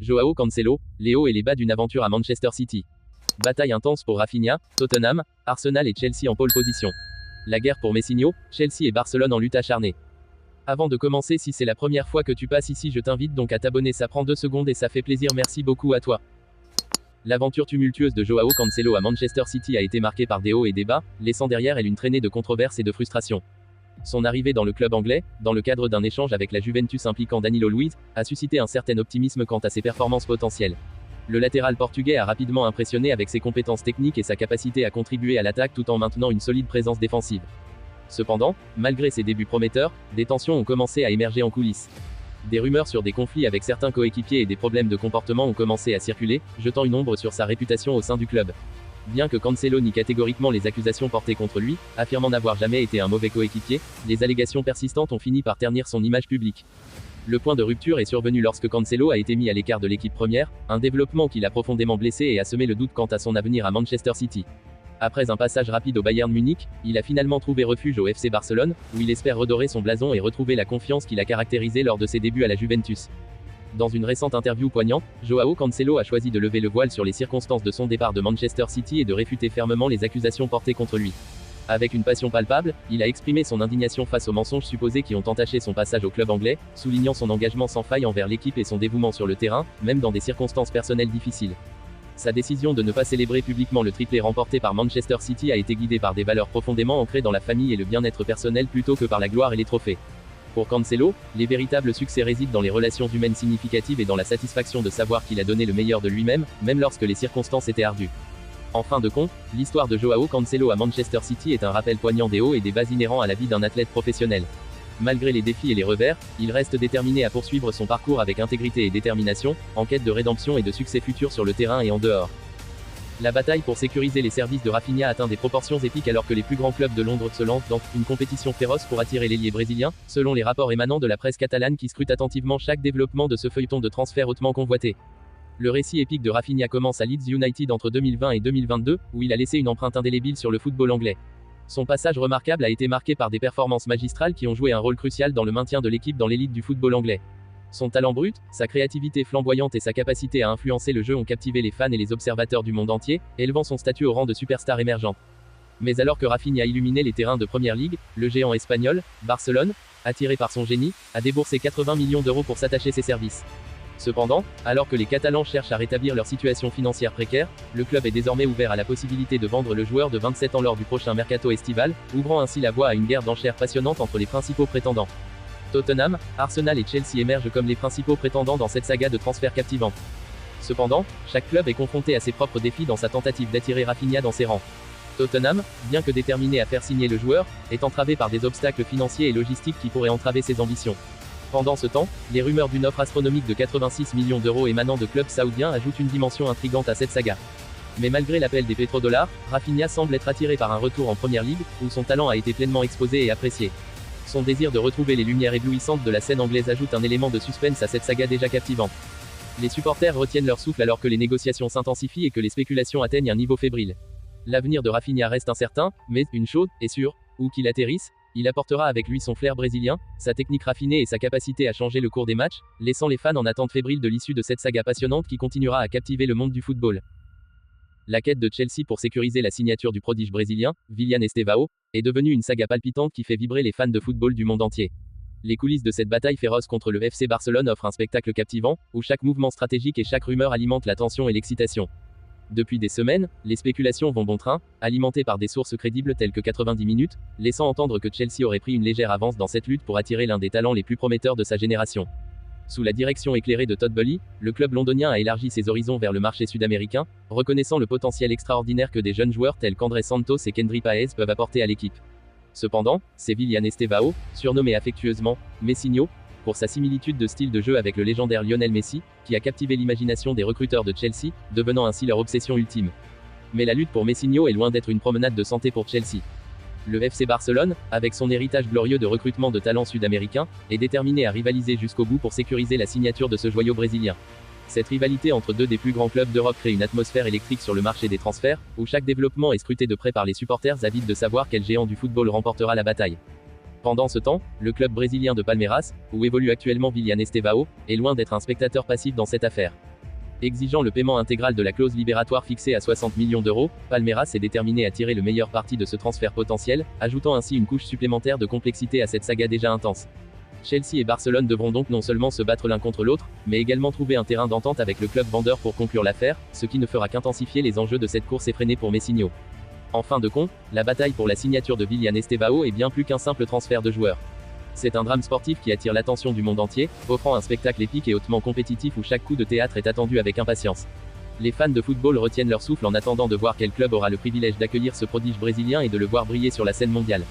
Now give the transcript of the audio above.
Joao Cancelo, les hauts et les bas d'une aventure à Manchester City. Bataille intense pour Rafinha, Tottenham, Arsenal et Chelsea en pole position. La guerre pour Messinho, Chelsea et Barcelone en lutte acharnée. Avant de commencer, si c'est la première fois que tu passes ici, je t'invite donc à t'abonner, ça prend 2 secondes et ça fait plaisir, merci beaucoup à toi. L'aventure tumultueuse de Joao Cancelo à Manchester City a été marquée par des hauts et des bas, laissant derrière elle une traînée de controverses et de frustrations. Son arrivée dans le club anglais, dans le cadre d'un échange avec la Juventus impliquant Danilo Luiz, a suscité un certain optimisme quant à ses performances potentielles. Le latéral portugais a rapidement impressionné avec ses compétences techniques et sa capacité à contribuer à l'attaque tout en maintenant une solide présence défensive. Cependant, malgré ses débuts prometteurs, des tensions ont commencé à émerger en coulisses. Des rumeurs sur des conflits avec certains coéquipiers et des problèmes de comportement ont commencé à circuler, jetant une ombre sur sa réputation au sein du club. Bien que Cancelo nie catégoriquement les accusations portées contre lui, affirmant n'avoir jamais été un mauvais coéquipier, les allégations persistantes ont fini par ternir son image publique. Le point de rupture est survenu lorsque Cancelo a été mis à l'écart de l'équipe première, un développement qui l'a profondément blessé et a semé le doute quant à son avenir à Manchester City. Après un passage rapide au Bayern Munich, il a finalement trouvé refuge au FC Barcelone, où il espère redorer son blason et retrouver la confiance qui l'a caractérisé lors de ses débuts à la Juventus. Dans une récente interview poignante, Joao Cancelo a choisi de lever le voile sur les circonstances de son départ de Manchester City et de réfuter fermement les accusations portées contre lui. Avec une passion palpable, il a exprimé son indignation face aux mensonges supposés qui ont entaché son passage au club anglais, soulignant son engagement sans faille envers l'équipe et son dévouement sur le terrain, même dans des circonstances personnelles difficiles. Sa décision de ne pas célébrer publiquement le triplé remporté par Manchester City a été guidée par des valeurs profondément ancrées dans la famille et le bien-être personnel plutôt que par la gloire et les trophées. Pour Cancelo, les véritables succès résident dans les relations humaines significatives et dans la satisfaction de savoir qu'il a donné le meilleur de lui-même, même lorsque les circonstances étaient ardues. En fin de compte, l'histoire de Joao Cancelo à Manchester City est un rappel poignant des hauts et des bas inhérents à la vie d'un athlète professionnel. Malgré les défis et les revers, il reste déterminé à poursuivre son parcours avec intégrité et détermination, en quête de rédemption et de succès futurs sur le terrain et en dehors. La bataille pour sécuriser les services de Rafinha atteint des proportions épiques alors que les plus grands clubs de Londres se lancent dans une compétition féroce pour attirer l'ailier brésilien, selon les rapports émanant de la presse catalane qui scrute attentivement chaque développement de ce feuilleton de transfert hautement convoité. Le récit épique de Rafinha commence à Leeds United entre 2020 et 2022, où il a laissé une empreinte indélébile sur le football anglais. Son passage remarquable a été marqué par des performances magistrales qui ont joué un rôle crucial dans le maintien de l'équipe dans l'élite du football anglais. Son talent brut, sa créativité flamboyante et sa capacité à influencer le jeu ont captivé les fans et les observateurs du monde entier, élevant son statut au rang de superstar émergente. Mais alors que Rafinha a illuminé les terrains de Première Ligue, le géant espagnol, Barcelone, attiré par son génie, a déboursé 80 millions d'euros pour s'attacher ses services. Cependant, alors que les Catalans cherchent à rétablir leur situation financière précaire, le club est désormais ouvert à la possibilité de vendre le joueur de 27 ans lors du prochain mercato estival, ouvrant ainsi la voie à une guerre d'enchères passionnante entre les principaux prétendants. Tottenham, Arsenal et Chelsea émergent comme les principaux prétendants dans cette saga de transferts captivante. Cependant, chaque club est confronté à ses propres défis dans sa tentative d'attirer Rafinha dans ses rangs. Tottenham, bien que déterminé à faire signer le joueur, est entravé par des obstacles financiers et logistiques qui pourraient entraver ses ambitions. Pendant ce temps, les rumeurs d'une offre astronomique de 86 millions d'euros émanant de clubs saoudiens ajoutent une dimension intrigante à cette saga. Mais malgré l'appel des pétrodollars, Rafinha semble être attiré par un retour en Première Ligue, où son talent a été pleinement exposé et apprécié. Son désir de retrouver les lumières éblouissantes de la scène anglaise ajoute un élément de suspense à cette saga déjà captivante. Les supporters retiennent leur souffle alors que les négociations s'intensifient et que les spéculations atteignent un niveau fébrile. L'avenir de Rafinha reste incertain, mais une chose est sûre, où qu'il atterrisse, il apportera avec lui son flair brésilien, sa technique raffinée et sa capacité à changer le cours des matchs, laissant les fans en attente fébrile de l'issue de cette saga passionnante qui continuera à captiver le monde du football. La quête de Chelsea pour sécuriser la signature du prodige brésilien, Willian Estevao, est devenue une saga palpitante qui fait vibrer les fans de football du monde entier. Les coulisses de cette bataille féroce contre le FC Barcelone offrent un spectacle captivant, où chaque mouvement stratégique et chaque rumeur alimente la tension et l'excitation. Depuis des semaines, les spéculations vont bon train, alimentées par des sources crédibles telles que 90 minutes, laissant entendre que Chelsea aurait pris une légère avance dans cette lutte pour attirer l'un des talents les plus prometteurs de sa génération. Sous la direction éclairée de Todd Boehly, le club londonien a élargi ses horizons vers le marché sud-américain, reconnaissant le potentiel extraordinaire que des jeunes joueurs tels qu'Andrés Santos et Kendry Páez peuvent apporter à l'équipe. Cependant, c'est Willian Estevao, surnommé affectueusement Messinho, pour sa similitude de style de jeu avec le légendaire Lionel Messi, qui a captivé l'imagination des recruteurs de Chelsea, devenant ainsi leur obsession ultime. Mais la lutte pour Messinho est loin d'être une promenade de santé pour Chelsea. Le FC Barcelone, avec son héritage glorieux de recrutement de talents sud-américains, est déterminé à rivaliser jusqu'au bout pour sécuriser la signature de ce joyau brésilien. Cette rivalité entre deux des plus grands clubs d'Europe crée une atmosphère électrique sur le marché des transferts, où chaque développement est scruté de près par les supporters avides de savoir quel géant du football remportera la bataille. Pendant ce temps, le club brésilien de Palmeiras, où évolue actuellement Willian Estevao, est loin d'être un spectateur passif dans cette affaire. Exigeant le paiement intégral de la clause libératoire fixée à 60 millions d'euros, Palmeiras est déterminé à tirer le meilleur parti de ce transfert potentiel, ajoutant ainsi une couche supplémentaire de complexité à cette saga déjà intense. Chelsea et Barcelone devront donc non seulement se battre l'un contre l'autre, mais également trouver un terrain d'entente avec le club vendeur pour conclure l'affaire, ce qui ne fera qu'intensifier les enjeux de cette course effrénée pour Messinho. En fin de compte, la bataille pour la signature de Willian Esteban est bien plus qu'un simple transfert de joueurs. C'est un drame sportif qui attire l'attention du monde entier, offrant un spectacle épique et hautement compétitif où chaque coup de théâtre est attendu avec impatience. Les fans de football retiennent leur souffle en attendant de voir quel club aura le privilège d'accueillir ce prodige brésilien et de le voir briller sur la scène mondiale.